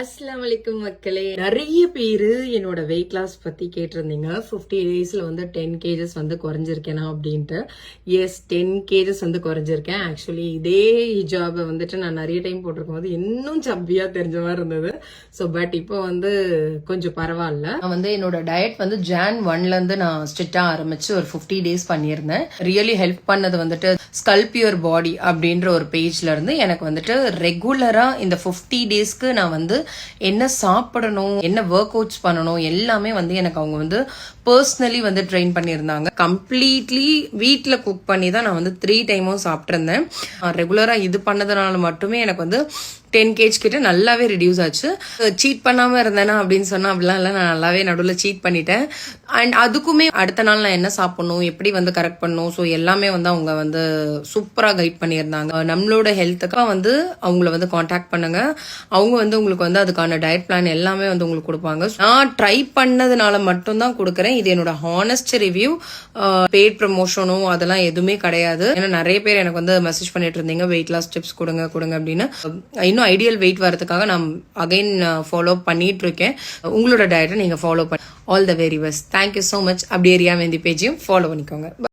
அஸ்ஸலாமு அலைக்கும் மக்களே. நிறைய பேரு என்னோட வெயிட் லாஸ் பத்தி கேட்டிருந்தீங்க. 50 டேஸ்ல வந்து 10 கேஜஸ் வந்து குறைஞ்சிருக்கேனா அப்படின்ட்டு. எஸ், 10 கேஜஸ் வந்து குறைஞ்சிருக்கேன். ஆக்சுவலி இதே ஹிஜாபை வந்துட்டு நான் நிறைய டைம் போட்டிருக்கும் போது இன்னும் சப்பியா தெரிஞ்ச மாதிரி இருந்தது. ஸோ பட் இப்போ வந்து கொஞ்சம் பரவாயில்ல. நான் வந்து என்னோட டயட் வந்து Jan 1ல இருந்து நான் ஸ்ட்ரிக்டா ஆரம்பிச்சு ஒரு 50 டேஸ் பண்ணியிருந்தேன். ரியலி ஹெல்ப் பண்ணது வந்துட்டு ஸ்கல்ப் யுவர் பாடி அப்படின்ற ஒரு பேஜ்ல இருந்து எனக்கு வந்துட்டு ரெகுலரா இந்த 50 டேஸ்க்கு நான் வந்து என்ன சாப்பிடணும், என்ன ஒர்க் அவுட்ஸ் பண்ணணும் எல்லாமே வந்து எனக்கு அவங்க வந்து பர்சனலி வந்து ட்ரெயின் பண்ணியிருந்தாங்க. கம்ப்ளீட்லி வீட்டில் குக் பண்ணி தான் நான் வந்து 3 டைமும் சாப்பிட்ருந்தேன். ரெகுலராக இது பண்ணதுனால மட்டுமே எனக்கு வந்து 10 கேஜ் கிட்ட நல்லாவே ரிடியூஸ் ஆச்சு. சீட் பண்ணாம இருந்தேனா அப்படின்னு சொன்னா அப்படிலாம் இல்லை. நான் நல்லாவே நடுவில் சீட் பண்ணிட்டேன். அண்ட் அதுக்குமே அடுத்த நாள் நான் என்ன சாப்பிடணும், எப்படி வந்து கரெக்ட் பண்ணணும், ஸோ எல்லாமே வந்து அவங்க வந்து சூப்பராக கைட் பண்ணியிருந்தாங்க. நம்மளோட ஹெல்த்துக்காக வந்து அவங்கள வந்து காண்டாக்ட் பண்ணுங்க. அவங்க வந்து உங்களுக்கு வந்து அதுக்கான டயட் பிளான் எல்லாமே வந்து உங்களுக்கு கொடுப்பாங்க. நான் ட்ரை பண்ணதுனால மட்டும்தான் கொடுக்குறேன். இது என்னோட ஹானஸ்ட் ரிவ்யூ. பெய்ட் ப்ரமோஷனும் அதெல்லாம் எதுவுமே கிடையாது. ஏன்னா நிறைய பேர் எனக்கு வந்து மெசேஜ் பண்ணிட்டு இருந்தீங்க வெயிட் லாஸ் டிப்ஸ் கொடுங்க அப்படின்னு. இன்னும் ஐடியல் வெயிட் வரதுக்காக நான் அகைன் ஃபாலோ பண்ணிட்டு இருக்கேன். உங்களோட டயட்டை நீங்க ஃபாலோ பண்ணி all the very best. Thank you so much. அப்படியே ரியா மெஹந்தி பேஜையும் ஃபாலோ பண்ணிக்கோங்க.